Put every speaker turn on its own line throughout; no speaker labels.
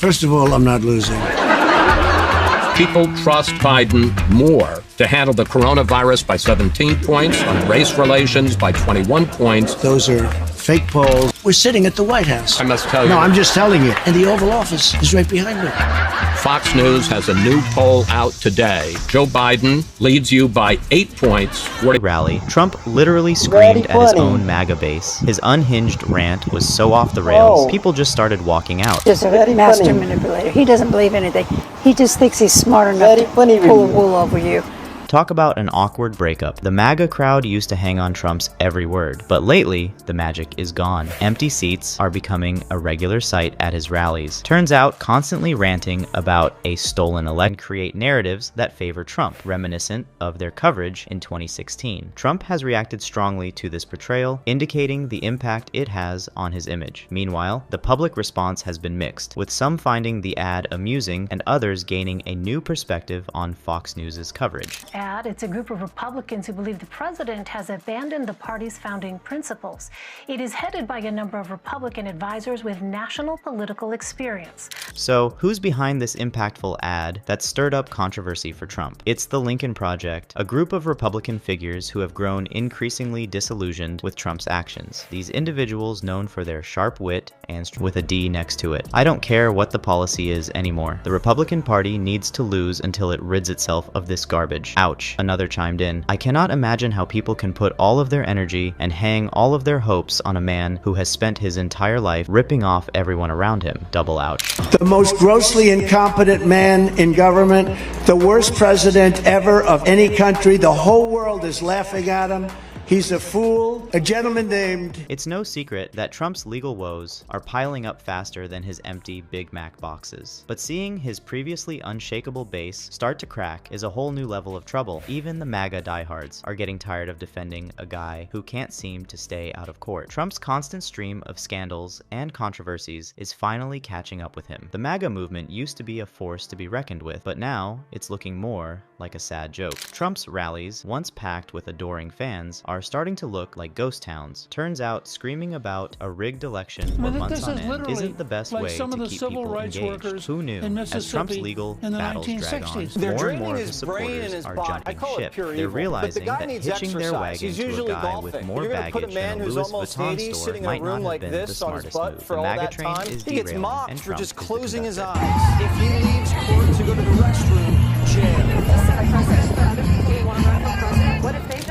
First of all, I'm not losing.
People trust Biden more to handle the coronavirus by 17 points, on race relations by 21 points.
Those are fake polls. We're sitting at the White House.
I must tell you.
No, I'm just telling you. And the Oval Office is right behind me.
Fox News has a new poll out today. Joe Biden leads you by 8 points.
Rally, Trump literally screamed at his own MAGA base. His unhinged rant was so off the rails, people just started walking out.
Just a master manipulator. He doesn't believe anything. He just thinks he's smart enough to pull the wool over you.
Talk about an awkward breakup. The MAGA crowd used to hang on Trump's every word, but lately, the magic is gone. Empty seats are becoming a regular sight at his rallies. Turns out, constantly ranting about a stolen election create narratives that favor Trump, reminiscent of their coverage in 2016. Trump has reacted strongly to this portrayal, indicating the impact it has on his image. Meanwhile, the public response has been mixed, with some finding the ad amusing and others gaining a new perspective on Fox News' coverage.
It's a group of Republicans who believe the president has abandoned the party's founding principles. It is headed by a number of Republican advisors with national political experience.
So, who's behind this impactful ad that stirred up controversy for Trump? It's the Lincoln Project, a group of Republican figures who have grown increasingly disillusioned with Trump's actions. These individuals known for their sharp wit and with a D next to it. I don't care what the policy is anymore. The Republican Party needs to lose until it rids itself of this garbage. Ouch, another chimed in. I cannot imagine how people can put all of their energy and hang all of their hopes on a man who has spent his entire life ripping off everyone around him. Double ouch.
The most grossly incompetent man in government, the worst president ever of any country. The whole world is laughing at him. He's a fool, a gentleman named...
It's no secret that Trump's legal woes are piling up faster than his empty Big Mac boxes. But seeing his previously unshakable base start to crack is a whole new level of trouble. Even the MAGA diehards are getting tired of defending a guy who can't seem to stay out of court. Trump's constant stream of scandals and controversies is finally catching up with him. The MAGA movement used to be a force to be reckoned with, but now it's looking more like a sad joke. Trump's rallies, once packed with adoring fans, are starting to look like ghost towns. Turns out screaming about a rigged election for months on end isn't the best way to keep people engaged. Who knew? As Trump's legal battles drag on, more and more of his supporters are jumping ship. They're realizing that hitching their wagon to a guy with more baggage than a Louis Vuitton store might not have been the smartest move. The MAGA train is derailing, and Trump is closing his eyes.
If he leaves court to go to the restroom, jail.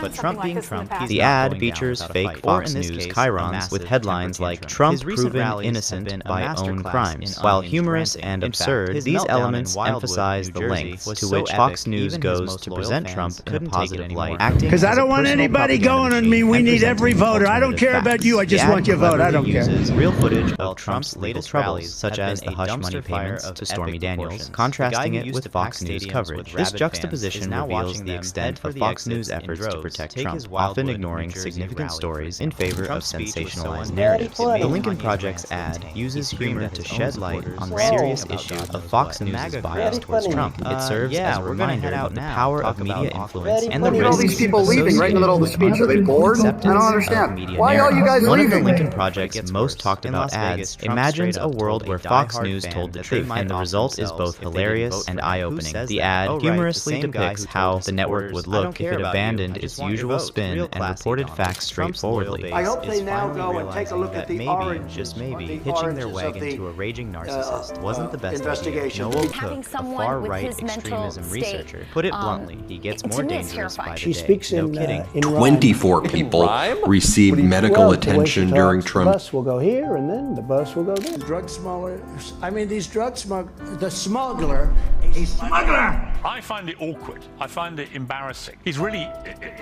But Trump being Trump, the ad features fake Fox News chyrons with headlines like Trump proven innocent by own crimes. While humorous and absurd, these elements emphasize the lengths to which Fox News goes to present Trump in a positive light.
Because I don't want anybody going on me. We need every voter. I don't care about you. I just want your vote. I don't care.
Uses real footage of Trump's latest troubles, such as the hush money payments to Stormy Daniels, contrasting it with Fox News coverage. This juxtaposition reveals the extent of Fox News efforts to protect Trump, often ignoring significant stories in favor of sensationalized narratives. The Lincoln Project's ad uses humor to shed light on the serious issue of Fox News' bias towards Trump. It serves as a reminder of the power of media influence and the risks
all these people leaving right in the middle of the speech. Are they bored? I don't understand. Why are you guys leaving?
One of the Lincoln Project's most talked about ads imagines a world where Fox News told the truth, and the result is both hilarious and eye-opening. The ad humorously depicts how the network would look if it abandoned its usual spin and reported facts straightforwardly.
I hope they now go and take a look at the oranges.
Just maybe, hitching their wagon to a raging narcissist wasn't the best idea. Noel Cook, a far-right extremism researcher, put it bluntly, he gets more dangerous by the day. No kidding.
24 people received medical attention during Trump.
The bus will go here, and then the bus will go there. Drug smugglers. I mean, these drug smugglers. The smuggler. A smuggler.
I find it awkward. I find it embarrassing. He's really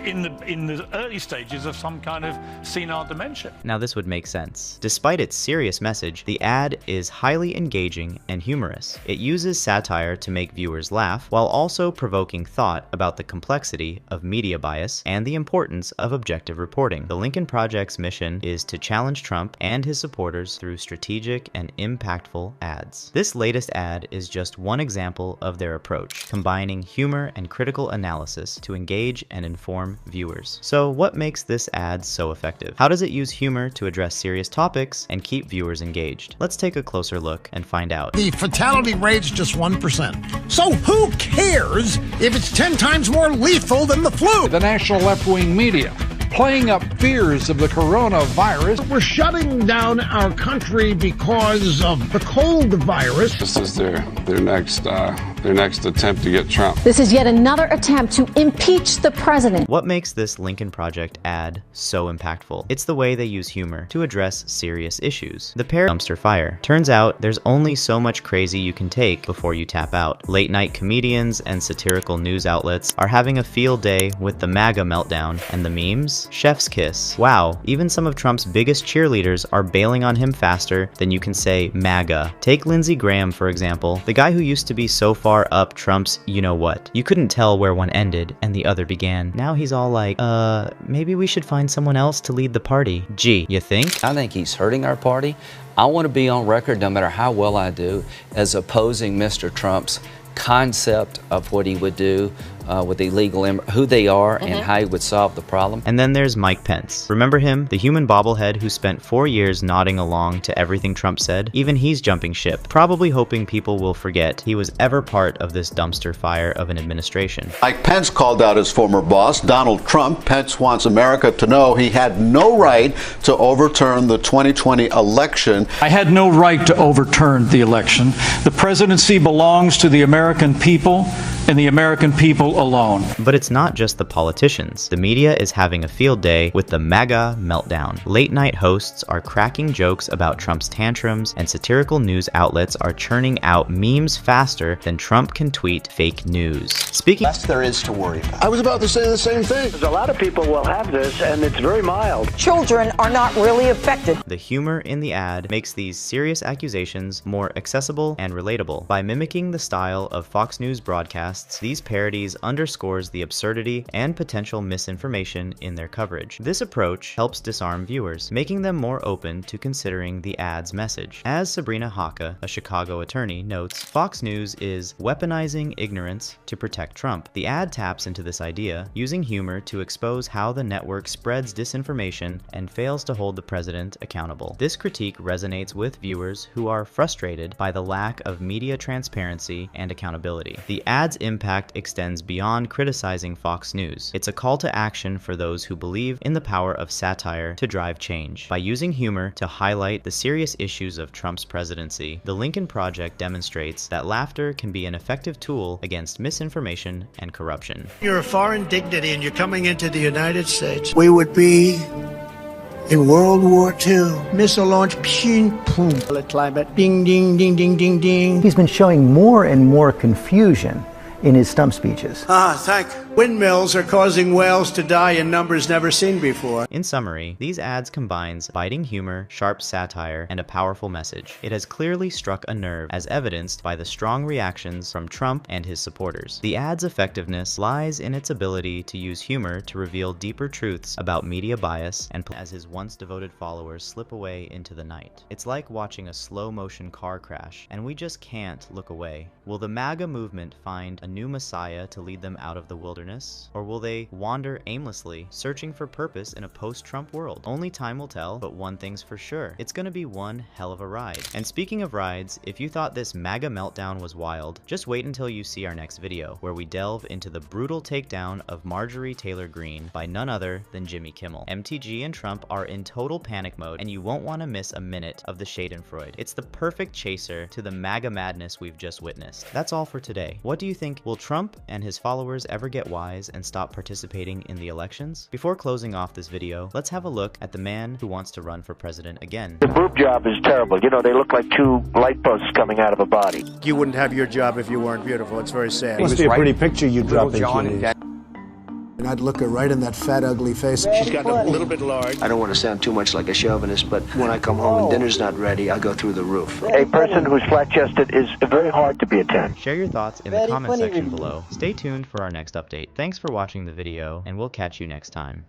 in the early stages of some kind of senile dementia.
Now this would make sense. Despite its serious message, the ad is highly engaging and humorous. It uses satire to make viewers laugh, while also provoking thought about the complexity of media bias and the importance of objective reporting. The Lincoln Project's mission is to challenge Trump and his supporters through strategic and impactful ads. This latest ad is just one example of their approach, combining humor and critical analysis to engage and inform viewers. So what makes this ad so effective? How does it use humor to address serious topics and keep viewers engaged? Let's take a closer look and find out.
The fatality rate's just 1%. So who cares if it's 10 times more lethal than the flu?
The national left-wing media playing up fears of the coronavirus.
We're shutting down our country because of the cold virus.
This is their next attempt to get Trump.
This is yet another attempt to impeach the president.
What makes this Lincoln Project ad so impactful? It's the way they use humor to address serious issues. The pair dumpster fire. Turns out there's only so much crazy you can take before you tap out. Late night comedians and satirical news outlets are having a field day with the MAGA meltdown, and the memes? Chef's kiss. Wow, even some of Trump's biggest cheerleaders are bailing on him faster than you can say MAGA. Take Lindsey Graham, for example, the guy who used to be so far up Trump's you-know-what. You couldn't tell where one ended and the other began. Now he's all like, maybe we should find someone else to lead the party. Gee, you think?
I think he's hurting our party. I want to be on record, no matter how well I do, as opposing Mr. Trump's concept of what he would do with illegal who they are and how he would solve the problem.
And then there's Mike Pence. Remember him? The human bobblehead who spent 4 years nodding along to everything Trump said? Even he's jumping ship, probably hoping people will forget he was ever part of this dumpster fire of an administration.
Mike Pence called out his former boss, Donald Trump. Pence wants America to know he had no right to overturn the 2020 election.
I had no right to overturn the election. The presidency belongs to the American people and the American people alone.
But it's not just the politicians. The media is having a field day with the MAGA meltdown. Late night hosts are cracking jokes about Trump's tantrums, and satirical news outlets are churning out memes faster than Trump can tweet fake news. Speaking,
Less there is to worry about.
I was about to say the same thing.
A lot of people will have this, and it's very mild.
Children are not really affected.
the humor in the ad makes these serious accusations more accessible and relatable. By mimicking the style of Fox News broadcasts, these parodies underscores the absurdity and potential misinformation in their coverage. This approach helps disarm viewers, making them more open to considering the ad's message. As Sabrina Haka, a Chicago attorney, notes, Fox News is weaponizing ignorance to protect Trump. The ad taps into this idea, using humor to expose how the network spreads disinformation and fails to hold the president accountable. This critique resonates with viewers who are frustrated by the lack of media transparency and accountability. The ad's impact extends beyond criticizing Fox News. It's a call to action for those who believe in the power of satire to drive change. By using humor to highlight the serious issues of Trump's presidency, the Lincoln Project demonstrates that laughter can be an effective tool against misinformation and corruption.
You're a foreign dignity and you're coming into the United States. We would be in World War II. Missile launch, pshing, boom. Climate, ding, ding, ding, ding, ding, ding.
He's been showing more and more confusion in his stump speeches.
Windmills are causing whales to die in numbers never seen before.
In summary, these ads combines biting humor, sharp satire, and a powerful message. It has clearly struck a nerve, as evidenced by the strong reactions from Trump and his supporters. The ad's effectiveness lies in its ability to use humor to reveal deeper truths about media bias and as his once devoted followers slip away into the night. It's like watching a slow-motion car crash, and we just can't look away. Will the MAGA movement find a new messiah to lead them out of the wilderness? Or will they wander aimlessly, searching for purpose in a post-Trump world? Only time will tell, but one thing's for sure. It's gonna be one hell of a ride. And speaking of rides, if you thought this MAGA meltdown was wild, just wait until you see our next video, where we delve into the brutal takedown of Marjorie Taylor Greene by none other than Jimmy Kimmel. MTG and Trump are in total panic mode, and you won't want to miss a minute of the Schadenfreude. It's the perfect chaser to the MAGA madness we've just witnessed. That's all for today. What do you think? Will Trump and his followers ever get wise and stop participating in the elections? Before closing off this video, let's have a look at the man who wants to run for president again.
The boob job is terrible. You know, they look like two light posts coming out of a body.
You wouldn't have your job if you weren't beautiful. It's very sad.
It must be a pretty picture you drop into.
And I'd look her right in that fat, ugly face. She's gotten a little bit large.
I don't want to sound too much like a chauvinist, but when I come home and dinner's not ready, I go through the roof.
A person who's flat-chested is very hard to be a 10.
Share your thoughts in the comment section below. Stay tuned for our next update. Thanks for watching the video, and we'll catch you next time.